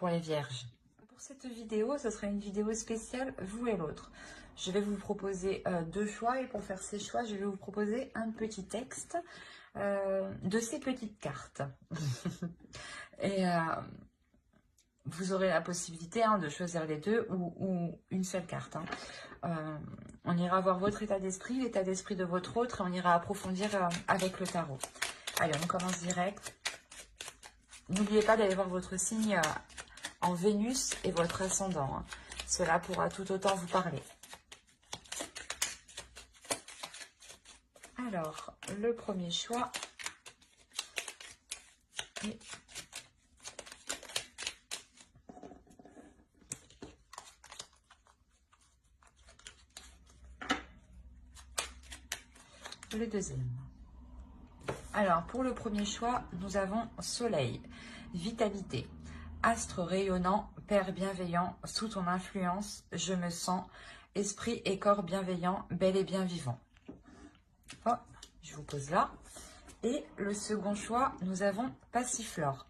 pour les vierges. Pour cette vidéo, ce sera une vidéo spéciale vous et l'autre. Je vais vous proposer deux choix et pour faire ces choix, je vais vous proposer un petit texte de ces petites cartes. Et vous aurez la possibilité de choisir les deux ou une seule carte. On ira voir votre état d'esprit, l'état d'esprit de votre autre, et on ira approfondir avec le tarot. Allez, on commence direct. N'oubliez pas d'aller voir votre signe en Vénus et votre ascendant. Cela pourra tout autant vous parler. Alors, le premier choix est le deuxième. Alors, pour le premier choix, nous avons Soleil, vitalité, astre rayonnant, Père bienveillant, sous ton influence, je me sens, esprit et corps bienveillant, bel et bien vivant. Oh, je vous pose là. Et le second choix, nous avons Passiflore,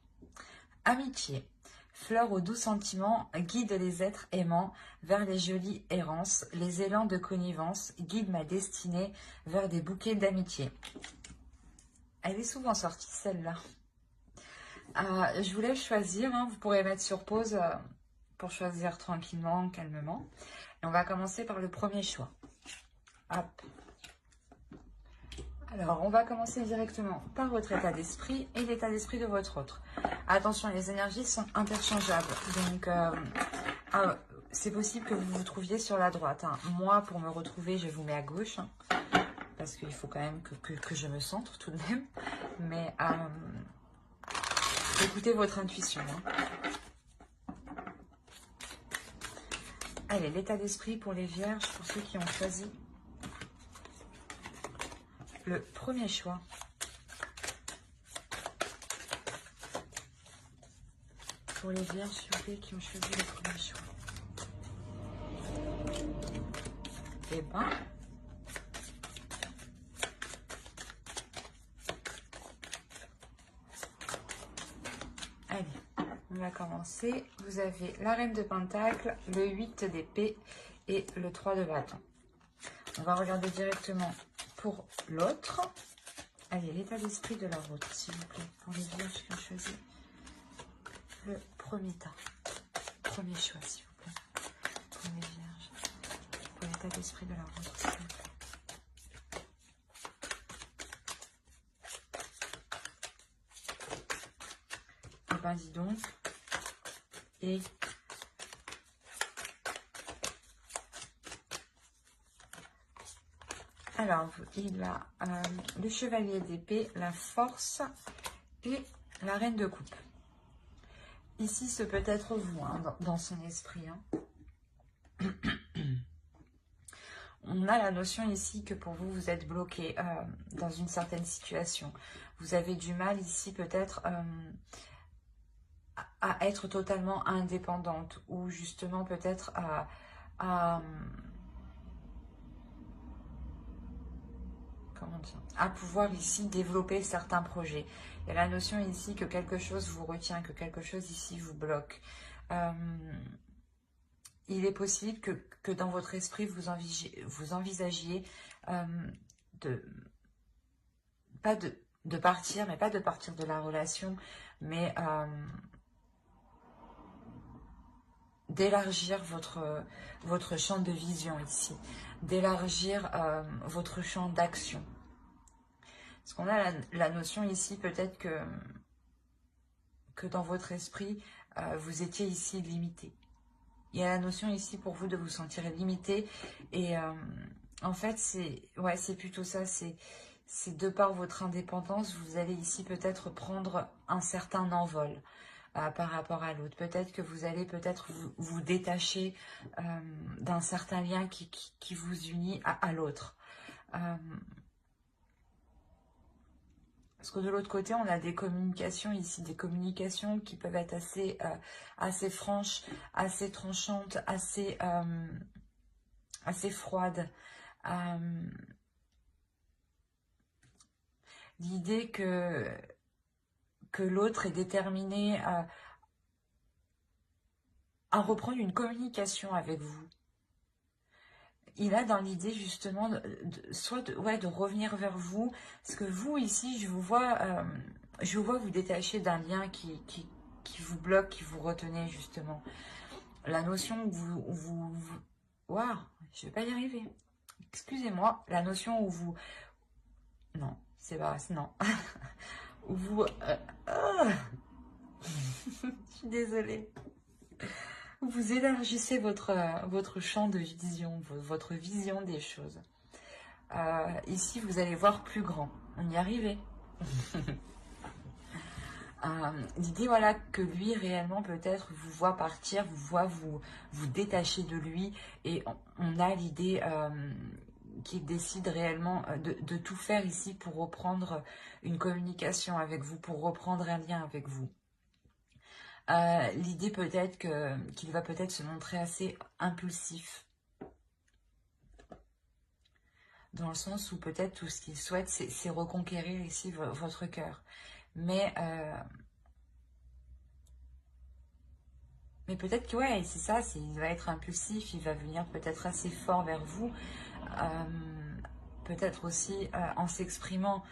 amitié, fleur aux doux sentiments, guide les êtres aimants vers les jolies errances, les élans de connivence, guide ma destinée vers des bouquets d'amitié. Elle est souvent sortie, celle-là. Je vous laisse choisir. Vous pourrez mettre sur pause pour choisir tranquillement, calmement. Et on va commencer par le premier choix. Hop. Alors, on va commencer directement par votre état d'esprit et l'état d'esprit de votre autre. Attention, les énergies sont interchangeables. Donc, c'est possible que vous vous trouviez sur la droite. Moi, pour me retrouver, je vous mets à gauche. Parce qu'il faut quand même que je me centre tout de même. Mais écoutez votre intuition. Allez, l'état d'esprit pour les vierges, pour ceux qui ont choisi le premier choix. Pour les vierges, s'il vous plaît, qui ont choisi le premier choix. Eh ben, allez, on va commencer. Vous avez la reine de pentacle, le 8 d'épée et le 3 de bâton. On va regarder directement pour l'autre. Allez, l'état d'esprit de la vôtre, s'il vous plaît, pour les vierges qui ont choisi le premier tas. Premier choix, s'il vous plaît, pour les vierges. Pour l'état d'esprit de la vôtre, s'il vous plaît. Eh ben, dis donc. Et alors, il a le chevalier d'épée, la force et la reine de coupe. Ici, ce peut être vous, dans son esprit. On a la notion ici que pour vous, vous êtes bloqué dans une certaine situation. Vous avez du mal ici peut-être à être totalement indépendante ou justement peut-être à pouvoir ici développer certains projets. Il y a la notion ici que quelque chose vous retient, que quelque chose ici vous bloque. Il est possible que dans votre esprit, vous envisagiez pas de partir, mais pas de partir de la relation, mais d'élargir votre champ de vision ici, d'élargir votre champ d'action. Parce qu'on a la notion ici, peut-être que dans votre esprit, vous étiez ici limité. Il y a la notion ici pour vous de vous sentir limité. Et en fait, c'est plutôt ça. C'est de par votre indépendance, vous allez ici peut-être prendre un certain envol par rapport à l'autre. Peut-être que vous allez vous détacher d'un certain lien qui vous unit à l'autre. Parce que de l'autre côté, on a des communications ici, des communications qui peuvent être assez franches, assez tranchantes, assez froides. L'idée que l'autre est déterminé à reprendre une communication avec vous. Il a dans l'idée justement ouais, de revenir vers vous, parce que vous ici, je vous vois vous détacher d'un lien qui vous bloque, qui vous retenait justement. La notion où waouh, je vais pas y arriver. Excusez-moi, la notion où vous... Non, c'est pas... Non. Où vous... je suis désolée. Vous élargissez votre champ de vision, votre vision des choses. Ici, vous allez voir plus grand. On y arrivait. L'idée, voilà, que lui, réellement, peut-être, vous voit partir, vous voit vous détacher de lui. Et on a l'idée qu'il décide réellement de tout faire ici pour reprendre une communication avec vous, pour reprendre un lien avec vous. L'idée peut-être qu'il va peut-être se montrer assez impulsif. Dans le sens où peut-être tout ce qu'il souhaite, c'est reconquérir ici votre cœur. Mais peut-être que ouais, c'est ça, il va être impulsif, il va venir peut-être assez fort vers vous. Peut-être aussi en s'exprimant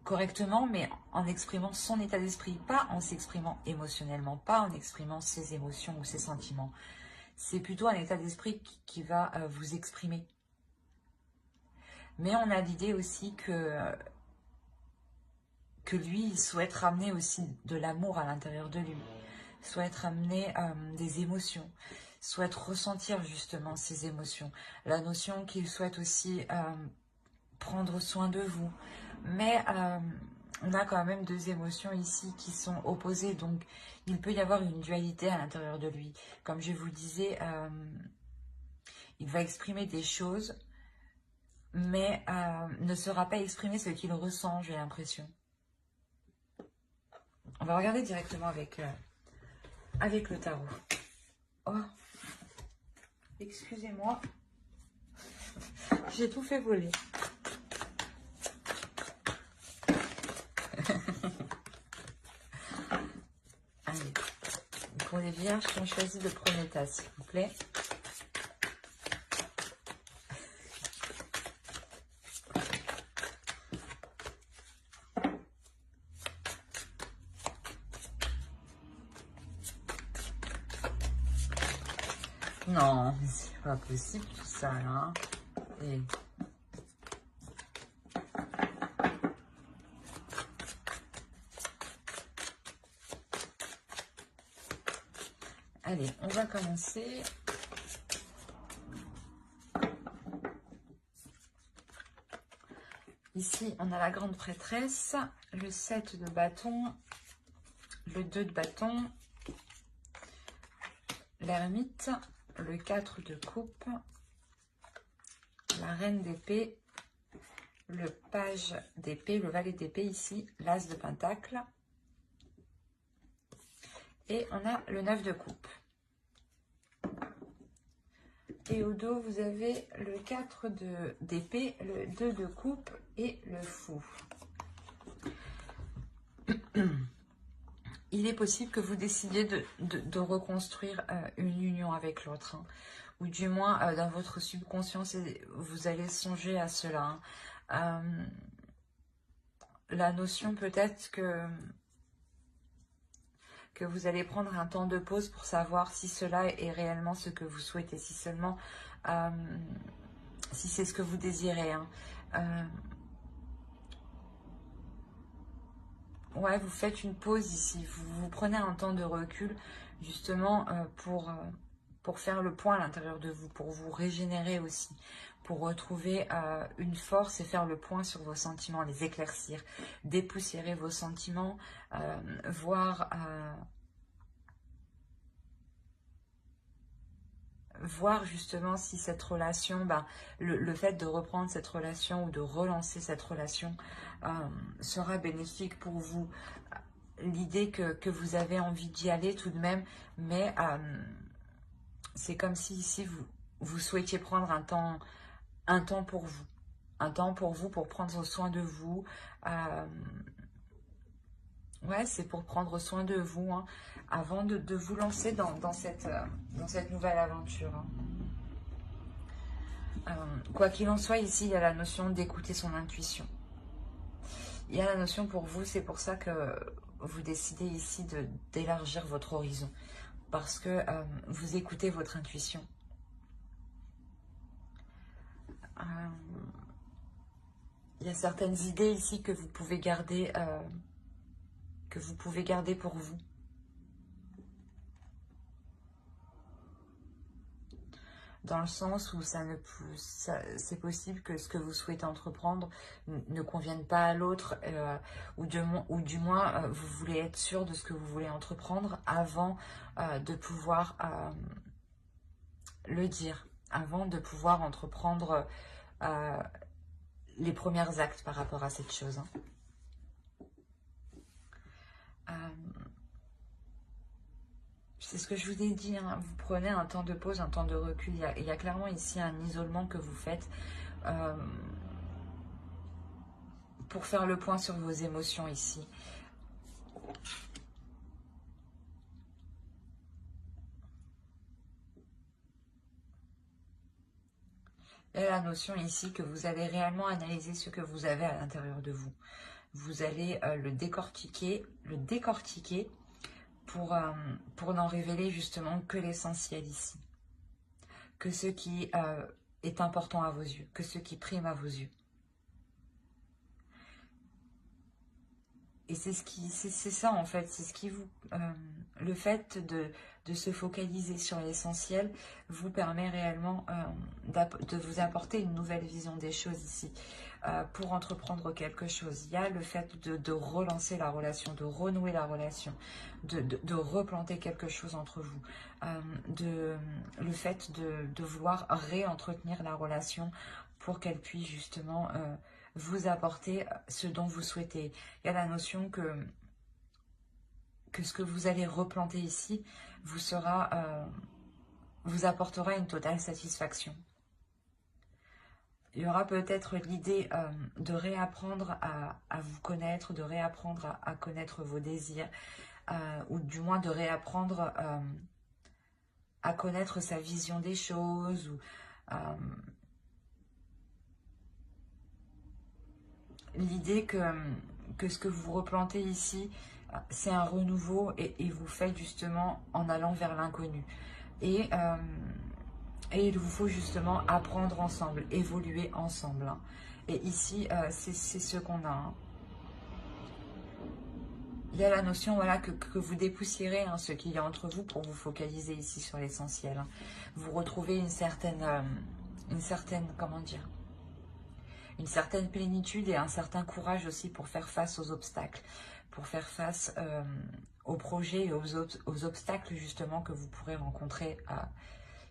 correctement, mais en exprimant son état d'esprit, pas en s'exprimant émotionnellement, pas en exprimant ses émotions ou ses sentiments. C'est plutôt un état d'esprit qui va vous exprimer. Mais on a l'idée aussi que lui, il souhaite ramener aussi de l'amour à l'intérieur de lui, souhaite ramener des émotions, souhaite ressentir justement ces émotions. La notion qu'il souhaite aussi prendre soin de vous. Mais on a quand même deux émotions ici qui sont opposées, donc il peut y avoir une dualité à l'intérieur de lui. Comme je vous le disais, il va exprimer des choses, mais ne saura pas exprimer ce qu'il ressent, j'ai l'impression. On va regarder directement avec le tarot. Oh, excusez-moi, j'ai tout fait voler. Allez, pour les vierges qui ont choisi le premier tas, s'il vous plaît. Non, c'est pas possible tout ça là. Et... Allez, on va commencer. Ici, on a la grande prêtresse, le 7 de bâton, le 2 de bâton, l'ermite, le 4 de coupe, la reine d'épée, le page d'épée, le valet d'épée ici, l'as de pentacle. Et on a le 9 de coupe. Et au dos, vous avez le 4 d'épée, le 2 de coupe et le fou. Il est possible que vous décidiez de reconstruire une union avec l'autre. Hein, ou du moins, dans votre subconscient, vous allez songer à cela. Hein. La notion peut-être que vous allez prendre un temps de pause pour savoir si cela est réellement ce que vous souhaitez, si seulement, si c'est ce que vous désirez. Hein. Ouais, vous faites une pause ici, vous prenez un temps de recul justement pour faire le point à l'intérieur de vous, pour vous régénérer aussi, pour retrouver une force et faire le point sur vos sentiments, les éclaircir, dépoussiérer vos sentiments, voir justement si cette relation, le fait de reprendre cette relation ou de relancer cette relation sera bénéfique pour vous. L'idée que vous avez envie d'y aller tout de même, mais c'est comme si ici vous souhaitiez prendre un temps pour vous. Un temps pour vous, pour prendre soin de vous. Ouais, c'est pour prendre soin de vous, hein, avant de vous lancer dans cette nouvelle aventure. Hein. Quoi qu'il en soit, ici, il y a la notion d'écouter son intuition. Il y a la notion pour vous, c'est pour ça que vous décidez ici d'élargir votre horizon. Parce que vous écoutez votre intuition. Il y a certaines idées ici que vous pouvez garder pour vous. Dans le sens où c'est possible que ce que vous souhaitez entreprendre ne convienne pas à l'autre, ou du moins vous voulez être sûr de ce que vous voulez entreprendre avant de pouvoir le dire, avant de pouvoir entreprendre les premiers actes par rapport à cette chose. Hein. C'est ce que je vous ai dit, hein. Vous prenez un temps de pause, un temps de recul. Il y a clairement ici un isolement que vous faites pour faire le point sur vos émotions ici. Il y a la notion ici que vous allez réellement analyser ce que vous avez à l'intérieur de vous. Vous allez le décortiquer pour n'en révéler justement que l'essentiel ici. Que ce qui est important à vos yeux, que ce qui prime à vos yeux. Et c'est ça en fait, c'est ce qui vous... le fait de se focaliser sur l'essentiel vous permet réellement de vous apporter une nouvelle vision des choses ici. Pour entreprendre quelque chose, il y a le fait de relancer la relation, de renouer la relation, de replanter quelque chose entre vous, le fait de vouloir réentretenir la relation pour qu'elle puisse justement vous apporter ce dont vous souhaitez. Il y a la notion que ce que vous allez replanter ici vous apportera une totale satisfaction. Il y aura peut-être l'idée de réapprendre à vous connaître, de réapprendre à connaître vos désirs, ou du moins de réapprendre à connaître sa vision des choses, ou l'idée que ce que vous replantez ici, c'est un renouveau et vous faites justement en allant vers l'inconnu. Et il vous faut justement apprendre ensemble, évoluer ensemble. Hein. Et ici, c'est ce qu'on a. Hein. Il y a la notion voilà, que vous dépoussiérez hein, ce qu'il y a entre vous pour vous focaliser ici sur l'essentiel. Hein. Vous retrouvez une certaine comment dire, une certaine plénitude et un certain courage aussi pour faire face aux obstacles, pour faire face aux projets et aux obstacles justement que vous pourrez rencontrer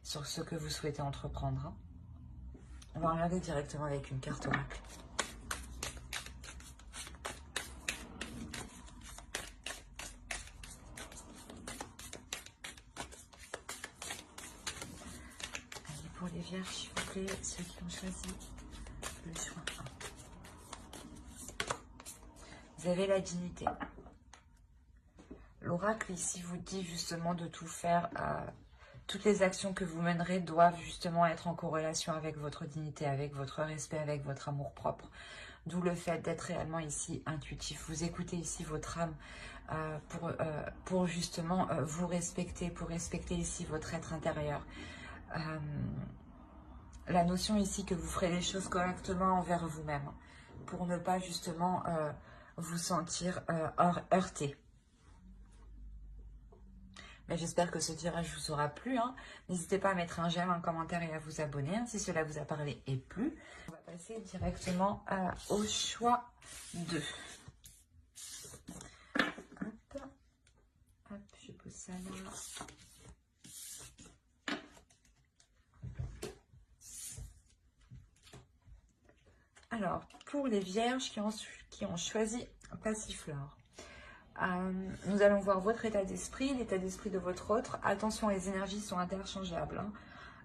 sur ce que vous souhaitez entreprendre. Hein. On va regarder directement avec une carte oracle. Allez, pour les vierges, s'il vous plaît, ceux qui ont choisi le choix 1. Vous avez la dignité. L'oracle ici vous dit justement de tout faire. Toutes les actions que vous mènerez doivent justement être en corrélation avec votre dignité, avec votre respect, avec votre amour-propre. D'où le fait d'être réellement ici intuitif. Vous écoutez ici votre âme pour justement vous respecter, pour respecter ici votre être intérieur. La notion ici que vous ferez les choses correctement envers vous-même, pour ne pas justement vous sentir heurté. Mais j'espère que ce tirage vous aura plu. Hein. N'hésitez pas à mettre un j'aime, un commentaire et à vous abonner hein, si cela vous a parlé et plu. On va passer directement au choix 2. Hop, hop, je pose ça là. Alors, pour les vierges qui ont choisi Passiflore. Nous allons voir votre état d'esprit, l'état d'esprit de votre autre. Attention, les énergies sont interchangeables.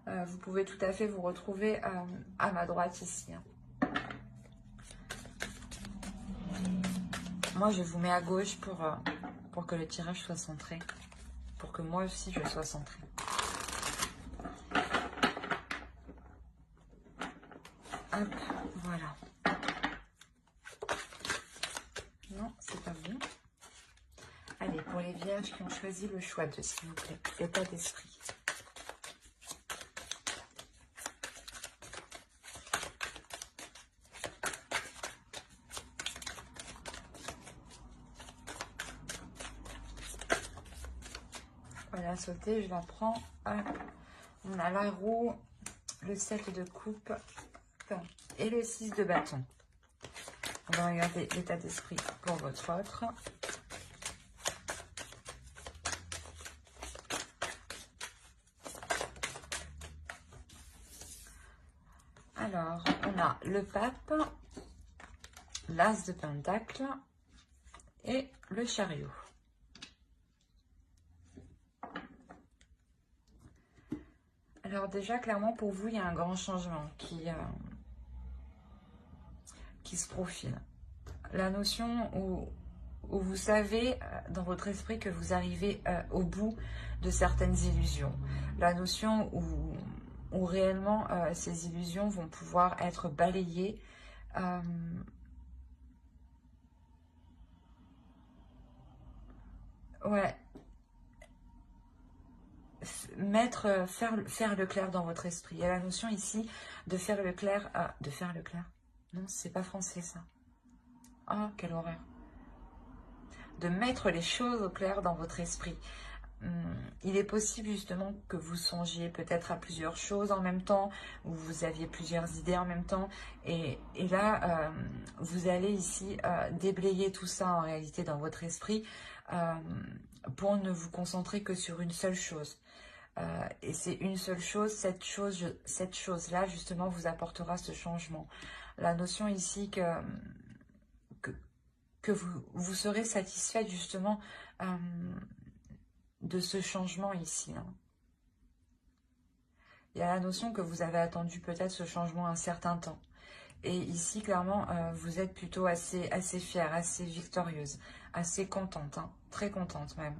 Hein. Vous pouvez tout à fait vous retrouver à ma droite ici. Hein. Moi, je vous mets à gauche pour que le tirage soit centré. Pour que moi aussi, je sois centrée. Hop, voilà. Non, c'est pas bon. Allez, pour les vierges qui ont choisi le choix de, s'il vous plaît, l'état d'esprit. Voilà, sauter, je la prends. Hop. On a la roue, le 7 de coupe et le 6 de bâton. On va regarder l'état d'esprit pour votre autre. Alors, on a le pape, l'as de pentacle et le chariot. Alors déjà, clairement, pour vous, il y a un grand changement qui se profile. La notion où vous savez dans votre esprit que vous arrivez au bout de certaines illusions. La notion où réellement ces illusions vont pouvoir être balayées. Ouais. Faire le clair dans votre esprit. Il y a la notion ici de faire le clair. De faire le clair. Non, c'est pas français ça. Ah, quelle horreur. De mettre les choses au clair dans votre esprit. Il est possible justement que vous songiez peut-être à plusieurs choses en même temps, ou vous aviez plusieurs idées en même temps, et là, vous allez ici déblayer tout ça en réalité dans votre esprit pour ne vous concentrer que sur une seule chose. Et c'est une seule chose, cette chose-là justement vous apportera ce changement. La notion ici que vous serez satisfait justement de ce changement ici. Hein. Il y a la notion que vous avez attendu peut-être ce changement un certain temps. Et ici, clairement, vous êtes plutôt assez fière, assez victorieuse, assez contente, hein, très contente même.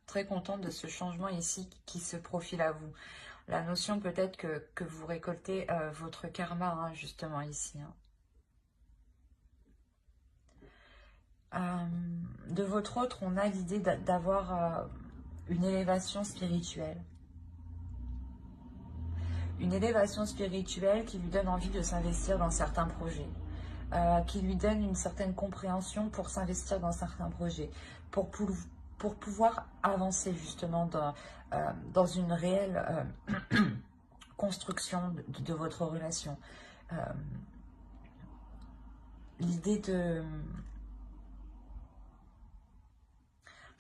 Très contente de ce changement ici qui se profile à vous. La notion peut-être que vous récoltez votre karma, hein, justement ici. Hein. De votre autre, on a l'idée d'avoir une élévation spirituelle. Une élévation spirituelle qui lui donne envie de s'investir dans certains projets. Qui lui donne une certaine compréhension pour s'investir dans certains projets. Pour pouvoir avancer justement dans une réelle construction de votre relation. L'idée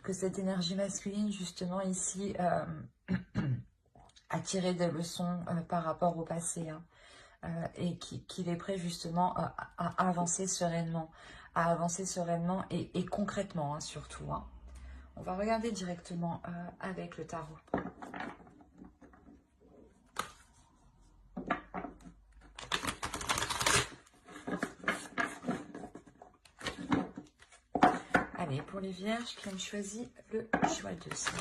que cette énergie masculine justement ici a tiré des leçons par rapport au passé hein, et qu'il est prêt justement à avancer sereinement, et concrètement hein, surtout. Hein. On va regarder directement avec le tarot. Allez, pour les vierges qui ont choisi le choix de ça.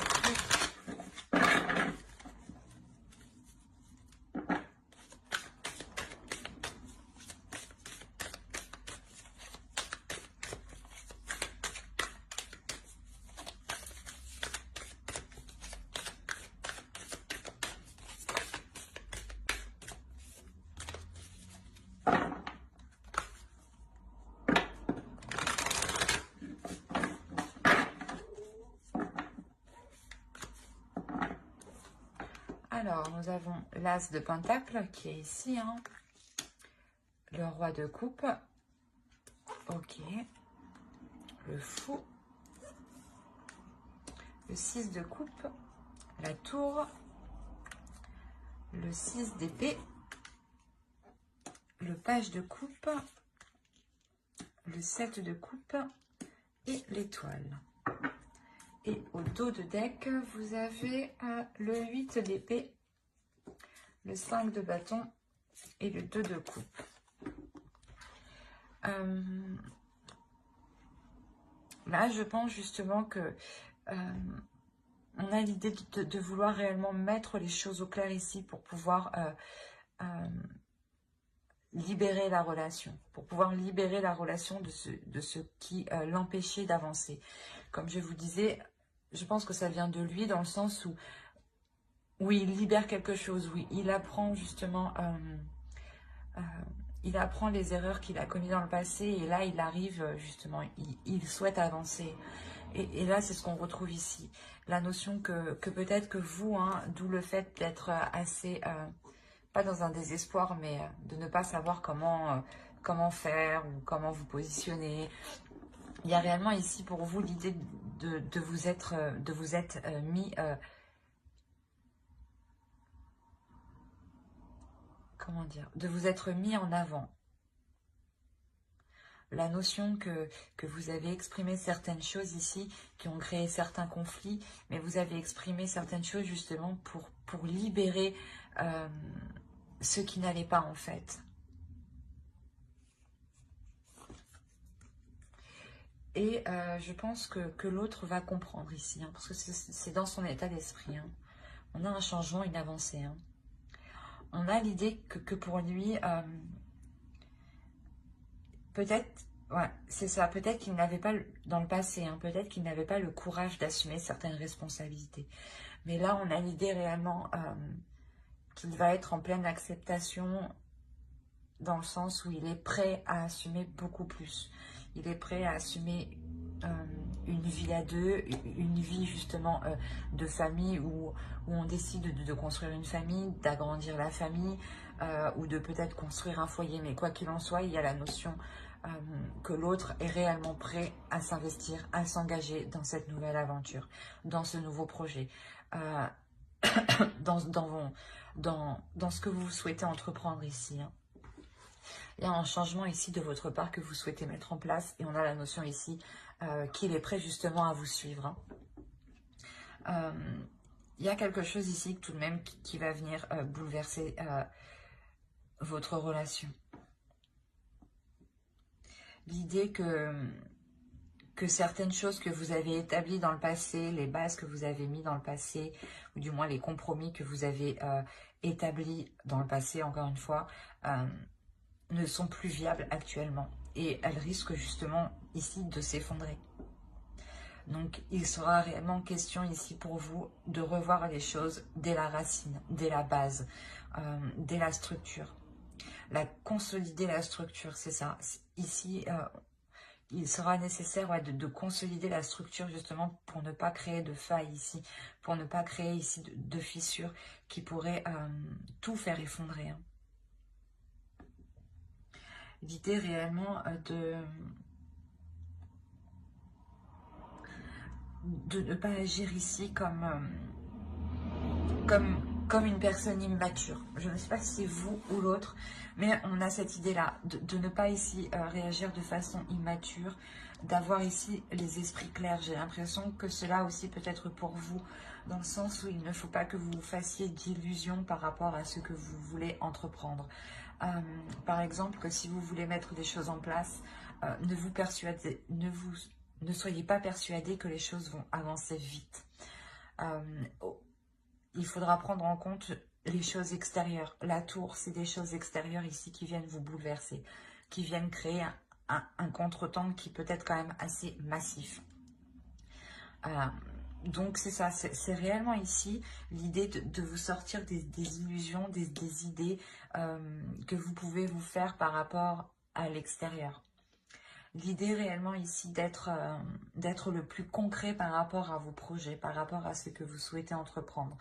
Alors, nous avons l'as de pentacle qui est ici, hein. Le roi de coupe, ok, le fou, le 6 de coupe, la tour, le 6 d'épée, le page de coupe, le 7 de coupe et l'étoile. Et au dos de deck, vous avez le 8 d'épée, le 5 de bâton et le 2 de coupe. Là, je pense justement que on a l'idée de vouloir réellement mettre les choses au clair ici pour pouvoir libérer la relation, de ce qui l'empêchait d'avancer. Comme je vous disais, je pense que ça vient de lui dans le sens où oui, il libère quelque chose, oui, il apprend justement, il apprend les erreurs qu'il a commises dans le passé et là il arrive justement, il souhaite avancer. Et là c'est ce qu'on retrouve ici, la notion que peut-être que vous, hein, d'où le fait d'être assez, pas dans un désespoir, mais de ne pas savoir comment faire ou comment vous positionner. Il y a réellement ici pour vous l'idée de vous être, mis... comment dire, de vous être mis en avant. La notion que vous avez exprimé certaines choses ici qui ont créé certains conflits, mais vous avez exprimé certaines choses justement pour libérer ce qui n'allait pas en fait. Et je pense que l'autre va comprendre ici, hein, parce que c'est dans son état d'esprit. Hein. On a un changement, une avancée. Hein. On a l'idée que pour lui, peut-être, ouais, c'est ça, peut-être qu'il n'avait pas, dans le passé, hein, peut-être qu'il n'avait pas le courage d'assumer certaines responsabilités. Mais là, on a l'idée réellement qu'il va être en pleine acceptation dans le sens où il est prêt à assumer beaucoup plus. Il est prêt à assumer une vie à deux, une vie justement de famille où on décide de construire une famille, d'agrandir la famille ou de peut-être construire un foyer. Mais quoi qu'il en soit, il y a la notion que l'autre est réellement prêt à s'investir, à s'engager dans cette nouvelle aventure, dans ce nouveau projet, dans ce que vous souhaitez entreprendre ici. Hein. Il y a un changement ici de votre part que vous souhaitez mettre en place et on a la notion ici qu'il est prêt justement à vous suivre. Hein. Il y a quelque chose ici tout de même qui va venir bouleverser votre relation. L'idée que certaines choses que vous avez établies dans le passé, les bases que vous avez mis dans le passé, ou du moins les compromis que vous avez établis dans le passé, encore une fois, ne sont plus viables actuellement. Et elles risquent justement ici de s'effondrer. Donc il sera réellement question ici pour vous de revoir les choses dès la racine, dès la base, dès la structure. Consolider la structure, c'est ça. Ici, il sera nécessaire de consolider la structure justement pour ne pas créer de failles ici, pour ne pas créer ici de fissures qui pourraient tout faire effondrer. Hein. L'idée réellement de ne pas agir ici comme une personne immature. Je ne sais pas si c'est vous ou l'autre, mais on a cette idée-là, de ne pas ici réagir de façon immature, d'avoir ici les esprits clairs. J'ai l'impression que cela aussi peut être pour vous, dans le sens où il ne faut pas que vous fassiez d'illusions par rapport à ce que vous voulez entreprendre. Par exemple, que si vous voulez mettre des choses en place, ne soyez pas persuadé que les choses vont avancer vite. Il faudra prendre en compte les choses extérieures. La tour, c'est des choses extérieures ici qui viennent vous bouleverser, qui viennent créer un contretemps qui peut être quand même assez massif. Donc c'est ça, c'est réellement ici l'idée de vous sortir des illusions, des idées que vous pouvez vous faire par rapport à l'extérieur. L'idée réellement ici d'être le plus concret par rapport à vos projets, par rapport à ce que vous souhaitez entreprendre.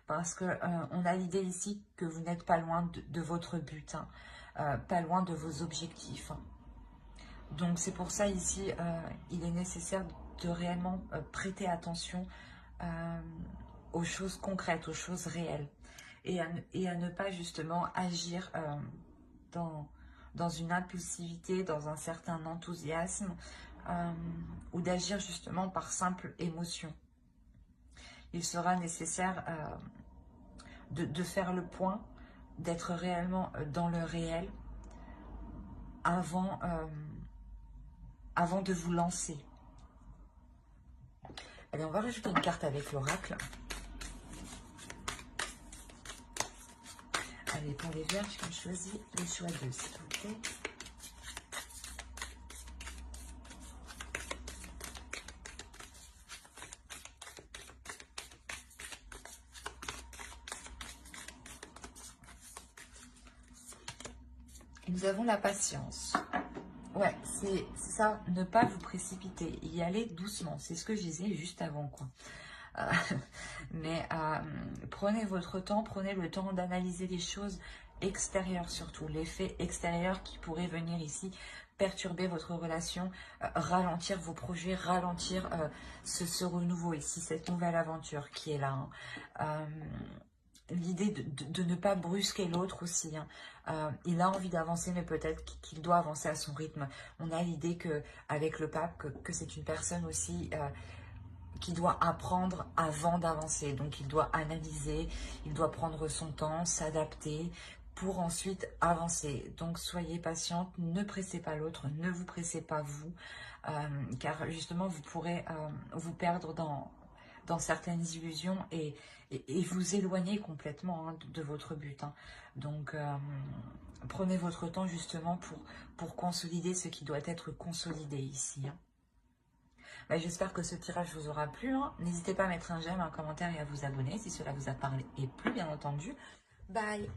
Parce que on a l'idée ici que vous n'êtes pas loin de votre but, hein, pas loin de vos objectifs. Donc c'est pour ça ici, il est nécessaire de réellement prêter attention aux choses concrètes, aux choses réelles. Et à ne pas justement agir dans une impulsivité, dans un certain enthousiasme, ou d'agir justement par simple émotion. Il sera nécessaire de faire le point, d'être réellement dans le réel avant de vous lancer. Allez, on va rajouter une carte avec l'oracle. Allez, pour les vierges qui ont choisi le choix 2, s'il vous plaît. Nous avons la patience. Ouais, c'est ça, ne pas vous précipiter, y aller doucement. C'est ce que je disais juste avant, quoi. Euh, mais prenez votre temps, prenez le temps d'analyser les choses extérieures surtout, l'effet extérieur qui pourrait venir ici perturber votre relation, ralentir vos projets, ralentir ce renouveau ici, cette nouvelle aventure qui est là. Hein. L'idée de ne pas brusquer l'autre aussi. Hein. Il a envie d'avancer, mais peut-être qu'il doit avancer à son rythme. On a l'idée qu'avec le pape, que c'est une personne aussi qui doit apprendre avant d'avancer. Donc il doit analyser, il doit prendre son temps, s'adapter pour ensuite avancer. Donc soyez patiente, ne pressez pas l'autre, ne vous pressez pas vous, car justement vous pourrez vous perdre dans certaines illusions et vous éloigner complètement hein, de votre but. Hein. Donc prenez votre temps justement pour consolider ce qui doit être consolidé ici. Hein. Bah, j'espère que ce tirage vous aura plu. Hein. N'hésitez pas à mettre un j'aime, un commentaire et à vous abonner si cela vous a parlé et plu, bien entendu. Bye!